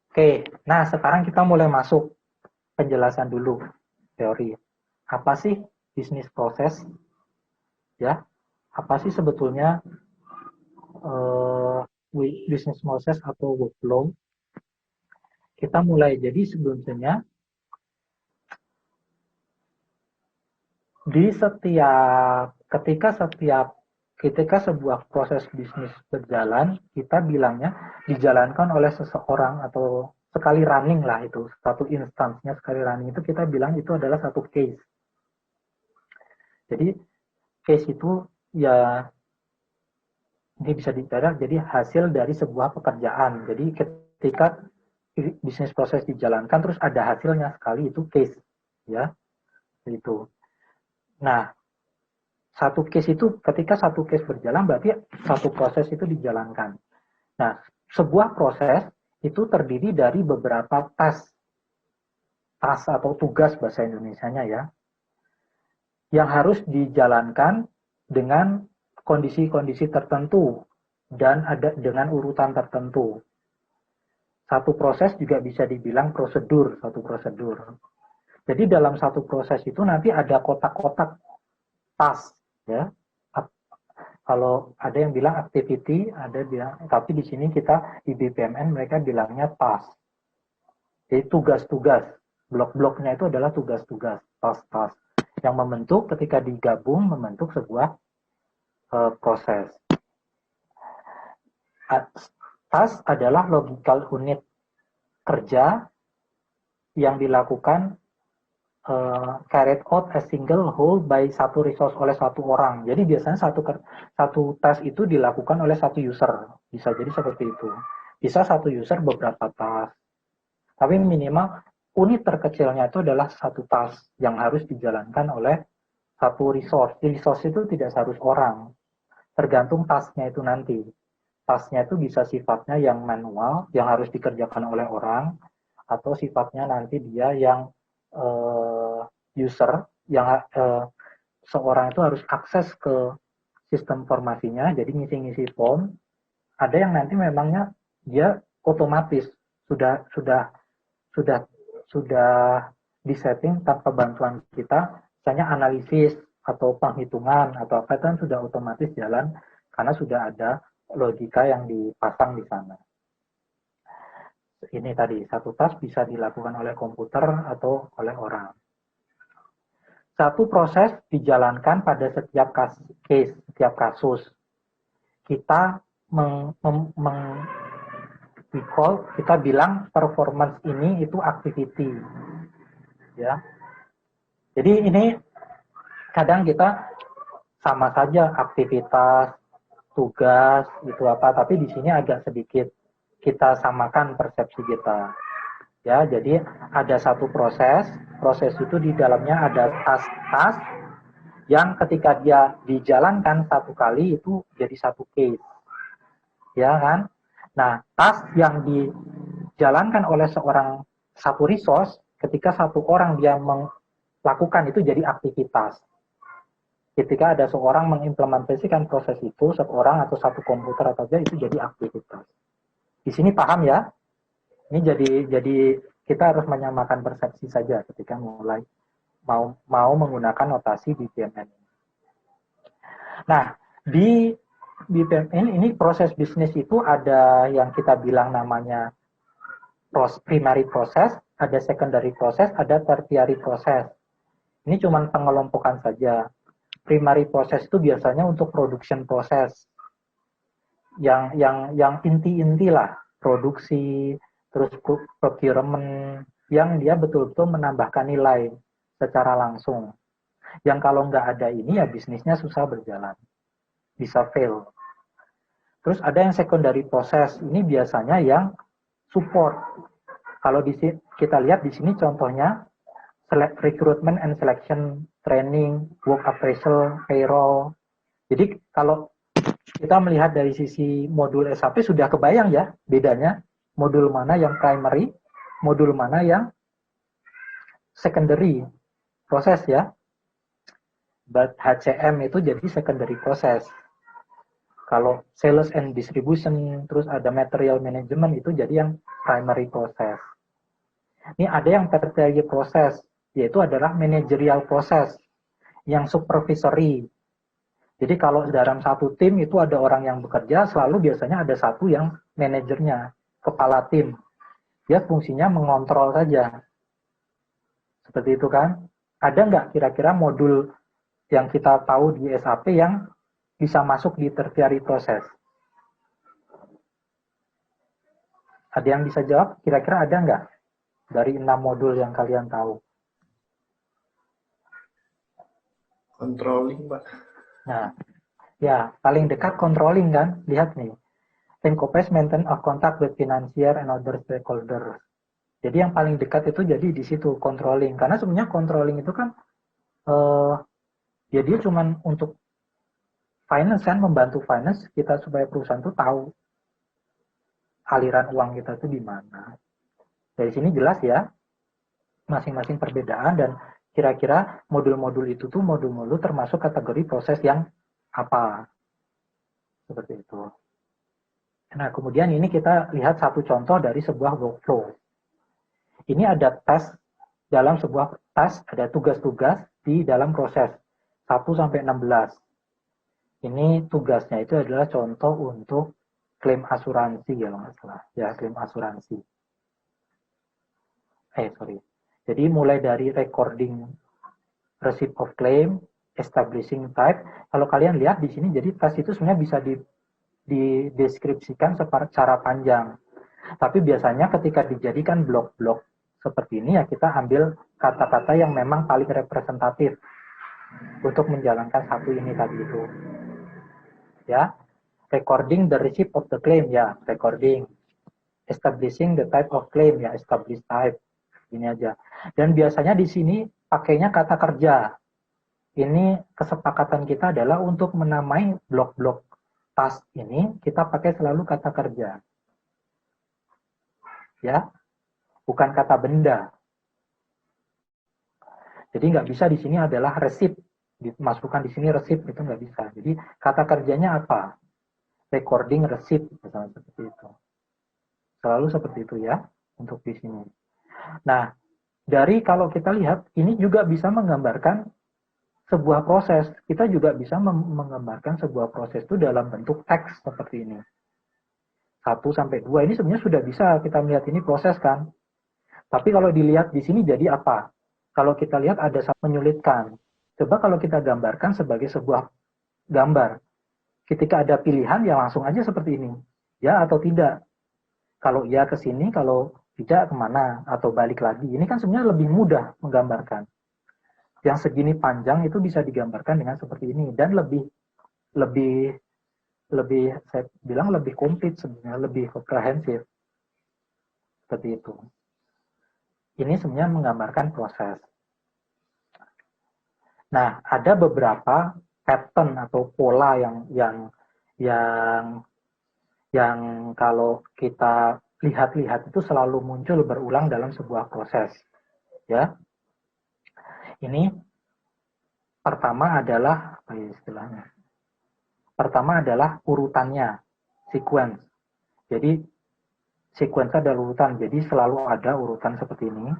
Oke, nah sekarang kita mulai masuk penjelasan dulu teori. Apa sih bisnis proses? Ya, apa sih sebetulnya eh, bisnis proses atau workflow? Kita mulai jadi sebelumnya di ketika sebuah proses bisnis berjalan, kita bilangnya dijalankan oleh seseorang atau sekali running lah itu, satu instansnya sekali running itu kita bilang itu adalah satu case. Jadi case itu ya ini bisa dibicara jadi hasil dari sebuah pekerjaan. Jadi ketika bisnis proses dijalankan terus ada hasilnya sekali itu case ya itu. Nah, satu case itu ketika satu case berjalan berarti satu proses itu dijalankan. Nah, sebuah proses itu terdiri dari beberapa tas atau tugas bahasa Indonesianya ya, yang harus dijalankan dengan kondisi-kondisi tertentu dan ada dengan urutan tertentu. Satu proses juga bisa dibilang prosedur, satu prosedur. Jadi dalam satu proses itu nanti ada kotak-kotak tas ya. Kalau ada yang bilang activity, ada bilang, tapi di sini kita di BPMN mereka bilangnya task. Jadi tugas-tugas, blok-bloknya itu adalah tugas-tugas, task-task yang membentuk ketika digabung membentuk sebuah proses. Task adalah logical unit kerja yang dilakukan carried out a single whole by satu resource oleh satu orang. Jadi biasanya satu task itu dilakukan oleh satu user. Bisa jadi seperti itu. Bisa satu user beberapa task. Tapi minimal unit terkecilnya itu adalah satu task yang harus dijalankan oleh satu resource. Resource itu tidak harus orang. Tergantung tasknya itu nanti. Tasknya itu bisa sifatnya yang manual, yang harus dikerjakan oleh orang, atau sifatnya nanti dia yang user, yang seorang itu harus akses ke sistem formasinya, jadi ngisi-ngisi form. Ada yang nanti memangnya dia otomatis sudah sudah sudah sudah disetting tanpa bantuan kita, misalnya analisis atau penghitungan atau apa itu kan sudah otomatis jalan karena sudah ada logika yang dipasang di sana. Ini tadi satu task bisa dilakukan oleh komputer atau oleh orang. Satu proses dijalankan pada setiap case, setiap kasus. Kita meng, meng, meng, kita bilang performance ini itu activity, ya. Jadi ini kadang kita sama saja aktivitas, tugas itu apa, tapi di sini agak sedikit kita samakan persepsi kita. Ya, jadi ada satu proses itu di dalamnya ada tas-tas yang ketika dia dijalankan satu kali itu jadi satu case. Ya kan? Nah, tas yang dijalankan oleh seorang satu resource ketika satu orang dia melakukan itu jadi aktivitas. Ketika ada seorang mengimplementasikan proses itu, seorang atau satu komputer atau dia itu jadi aktivitas. Di sini paham ya? Ini jadi kita harus menyamakan persepsi saja ketika mulai mau menggunakan notasi di BPMN. Nah, di BPMN ini proses bisnis itu ada yang kita bilang namanya primary proses, ada secondary proses, ada tertiary proses. Ini cuma pengelompokan saja. Primary proses itu biasanya untuk production proses. Yang inti-inti lah, produksi, terus procurement, yang dia betul-betul menambahkan nilai secara langsung. Yang kalau nggak ada ini ya bisnisnya susah berjalan, bisa fail. Terus ada yang secondary proses, ini biasanya yang support. Kalau kita lihat di sini contohnya recruitment and selection, training, work appraisal, payroll. Jadi kalau kita melihat dari sisi modul SAP sudah kebayang ya bedanya modul mana yang primary, modul mana yang secondary proses ya. But HCM itu jadi secondary proses. Kalau sales and distribution, terus ada material management, itu jadi yang primary process. Ini ada yang tertiary process, yaitu adalah managerial process, yang supervisory. Jadi kalau dalam satu tim itu ada orang yang bekerja, selalu biasanya ada satu yang manajernya, kepala tim. Dia fungsinya mengontrol saja. Seperti itu kan? Ada nggak kira-kira modul yang kita tahu di SAP yang bisa masuk di tertiary proses? Ada yang bisa jawab? Kira-kira ada nggak dari 6 modul yang kalian tahu? Controlling, Pak. Nah, ya paling dekat controlling kan? Lihat nih. Encompass maintenance of contact with financier and other stakeholders. Jadi yang paling dekat itu jadi di situ controlling. Karena sebenarnya controlling itu kan ya dia cuman untuk finance kan, membantu finance kita supaya perusahaan itu tahu aliran uang kita itu di mana. Dari sini jelas ya masing-masing perbedaan dan kira-kira modul-modul itu tuh modul-modul termasuk kategori proses yang apa. Seperti itu. Nah, kemudian ini kita lihat satu contoh dari sebuah workflow. Ini ada tes, dalam sebuah tes ada tugas-tugas di dalam proses 1 sampai 16. Ini tugasnya itu adalah contoh untuk klaim asuransi ya nggak salah. Ya, klaim asuransi. Jadi mulai dari recording receipt of claim, establishing type. Kalau kalian lihat di sini, jadi tes itu sebenarnya bisa dideskripsikan secara panjang. Tapi biasanya ketika dijadikan blok-blok seperti ini ya kita ambil kata-kata yang memang paling representatif untuk menjalankan satu ini tadi itu. Ya, recording the receipt of the claim ya, recording. Establishing the type of claim ya, establish type. Ini aja. Dan biasanya di sini pakainya kata kerja. Ini kesepakatan kita adalah untuk menamai blok-blok task ini kita pakai selalu kata kerja. Ya, bukan kata benda. Jadi nggak bisa di sini adalah receipt, dimasukkan di sini receipt itu nggak bisa. Jadi kata kerjanya apa? Recording receipt misalnya seperti itu. Selalu seperti itu ya untuk di sini. Nah, dari kalau kita lihat ini juga bisa menggambarkan sebuah proses. Kita juga bisa menggambarkan sebuah proses itu dalam bentuk teks seperti ini. 1 sampai 2 ini sebenarnya sudah bisa kita melihat ini proses kan. Tapi kalau dilihat di sini jadi apa? Kalau kita lihat ada sangat menyulitkan. Coba kalau kita gambarkan sebagai sebuah gambar. Ketika ada pilihan ya langsung aja seperti ini. Ya atau tidak. Kalau ya ke sini, kalau tidak kemana, atau balik lagi. Ini kan sebenarnya lebih mudah menggambarkan. Yang segini panjang itu bisa digambarkan dengan seperti ini. Dan lebih saya bilang lebih komplit sebenarnya, lebih komprehensif. Seperti itu. Ini sebenarnya menggambarkan proses. Nah, ada beberapa pattern atau pola yang kalau kita lihat-lihat itu selalu muncul berulang dalam sebuah proses. Ya. Ini pertama adalah apa ya istilahnya? Pertama adalah urutannya, sequence. Jadi sequence adalah urutan. Jadi selalu ada urutan seperti ini.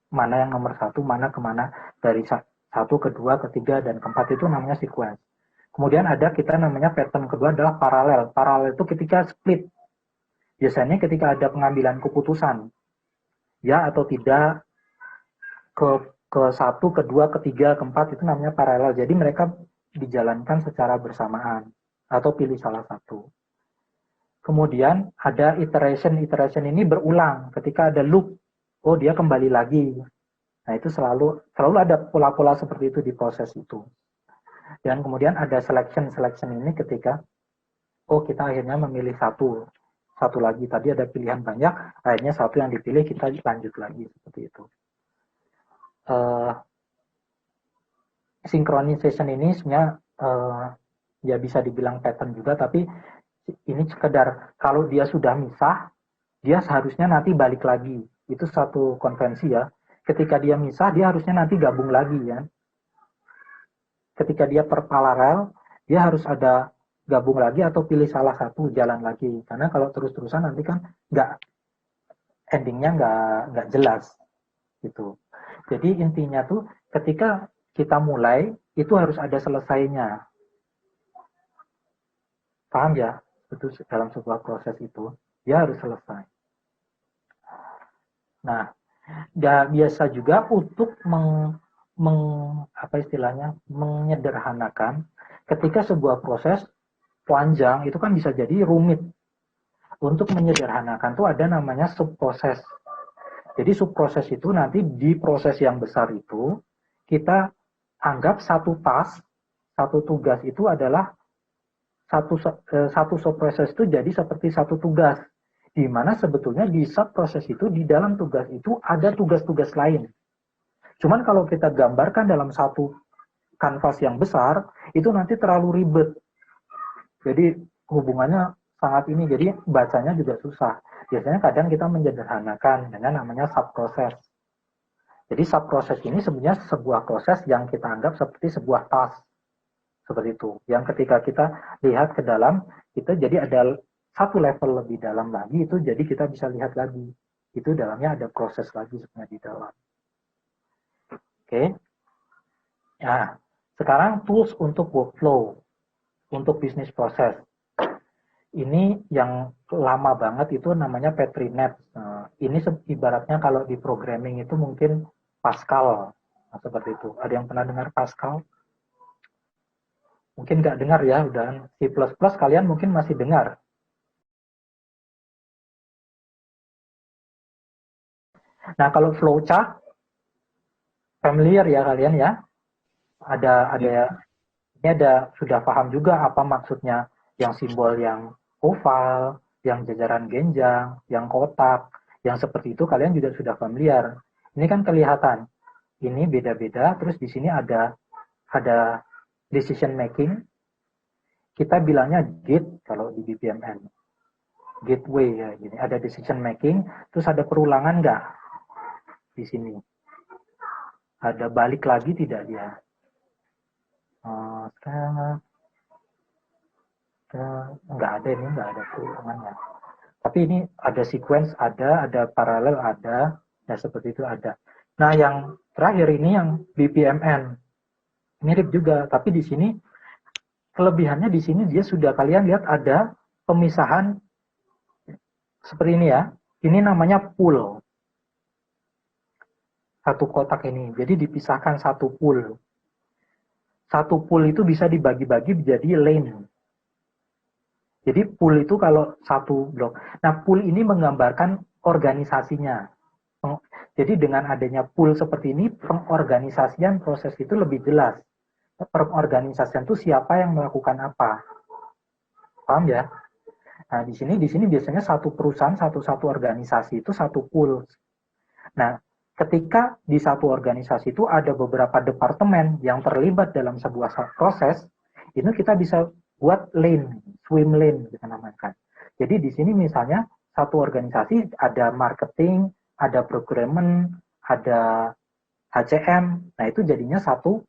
Mana yang nomor 1, mana kemana dari 1, kedua, ketiga, dan keempat itu namanya sequence. Kemudian ada kita namanya pattern kedua adalah paralel. Paralel itu ketika split. Biasanya ketika ada pengambilan keputusan, ya atau tidak, ke 1, kedua, ketiga, keempat itu namanya paralel. Jadi mereka dijalankan secara bersamaan atau pilih salah satu. Kemudian ada iteration. Iteration ini berulang. Ketika ada loop, oh dia kembali lagi. Nah itu selalu ada pola-pola seperti itu di proses itu. Dan kemudian ada selection. Selection ini ketika oh kita akhirnya memilih satu lagi. Tadi ada pilihan banyak, akhirnya satu yang dipilih kita lanjut lagi seperti itu. Synchronization ini sebenarnya ya bisa dibilang pattern juga, tapi ini sekedar kalau dia sudah misah, dia seharusnya nanti balik lagi. Itu satu konvensi ya. Ketika dia misah, dia harusnya nanti gabung lagi ya. Ketika dia paralel, dia harus ada gabung lagi atau pilih salah satu jalan lagi. Karena kalau terus-terusan nanti kan endingnya nggak jelas gitu. Jadi intinya tuh ketika kita mulai itu harus ada selesainya. Paham ya? Itu dalam sebuah proses itu dia harus selesai. Nah, biasa juga untuk apa istilahnya menyederhanakan ketika sebuah proses panjang itu kan bisa jadi rumit. Untuk menyederhanakan tuh ada namanya subproses. Jadi subproses itu nanti di proses yang besar itu kita anggap satu tugas itu adalah satu subproses itu jadi seperti satu tugas. Di mana sebetulnya di subproses itu di dalam tugas itu ada tugas-tugas lain. Cuman kalau kita gambarkan dalam satu kanvas yang besar itu nanti terlalu ribet. Jadi hubungannya sangat ini, jadi bacanya juga susah. Biasanya kadang kita menyederhanakan dengan namanya subproses. Jadi subproses ini sebenarnya sebuah proses yang kita anggap seperti sebuah task. Seperti itu. Yang ketika kita lihat ke dalam, kita jadi ada satu level lebih dalam lagi, itu jadi kita bisa lihat lagi. Itu dalamnya ada proses lagi sebenarnya di dalam. Oke. Nah, sekarang tools untuk workflow, untuk bisnis proses. Ini yang lama banget itu namanya Petrinet. Nah, ini ibaratnya kalau di programming itu mungkin Pascal. Nah, seperti itu. Ada yang pernah dengar Pascal? Mungkin nggak dengar ya, udah C++ kalian mungkin masih dengar. Nah, kalau flowchart, familiar ya kalian ya? Ini ada sudah paham juga apa maksudnya yang simbol yang oval, yang jajaran genjang, yang kotak, yang seperti itu kalian juga sudah familiar. Ini kan kelihatan, ini beda-beda, terus di sini ada decision making, kita bilangnya gate kalau di BPMN, gateway ya, gini. Ada decision making, terus ada perulangan nggak di sini? Ada balik lagi tidak dia? Nggak ada ini, nggak ada perulangannya. Tapi ini ada sequence, ada paralel, ada, ya seperti itu ada. Nah yang terakhir ini yang BPMN, mirip juga, tapi di sini kelebihannya di sini dia sudah kalian lihat ada pemisahan seperti ini ya. Ini namanya pool. Satu kotak ini. Jadi dipisahkan satu pool. Satu pool itu bisa dibagi-bagi menjadi lane. Jadi pool itu kalau satu blok. Nah, pool ini menggambarkan organisasinya. Jadi dengan adanya pool seperti ini, pengorganisasian proses itu lebih jelas. Pengorganisasian itu siapa yang melakukan apa. Paham ya? Nah, di sini biasanya satu perusahaan, satu organisasi itu satu pool. Nah, ketika di satu organisasi itu ada beberapa departemen yang terlibat dalam sebuah proses, itu kita bisa buat lane, swim lane kita namakan. Jadi di sini misalnya satu organisasi ada marketing, ada procurement, ada HCM. Nah, itu jadinya satu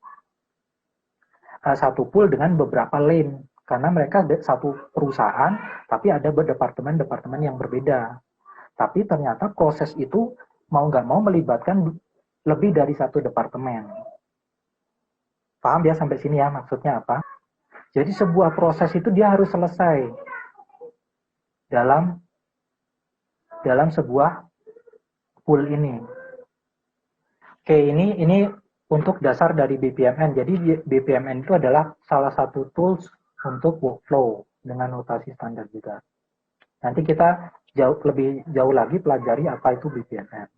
pool dengan beberapa lane. Karena mereka satu perusahaan, tapi ada departemen-departemen yang berbeda. Tapi ternyata proses itu mau nggak mau melibatkan lebih dari satu departemen. Paham ya sampai sini ya maksudnya apa? Jadi sebuah proses itu dia harus selesai dalam sebuah pool ini. Oke, ini untuk dasar dari BPMN. Jadi BPMN itu adalah salah satu tools untuk workflow dengan notasi standar juga. Nanti kita lebih jauh lagi pelajari apa itu BPMN.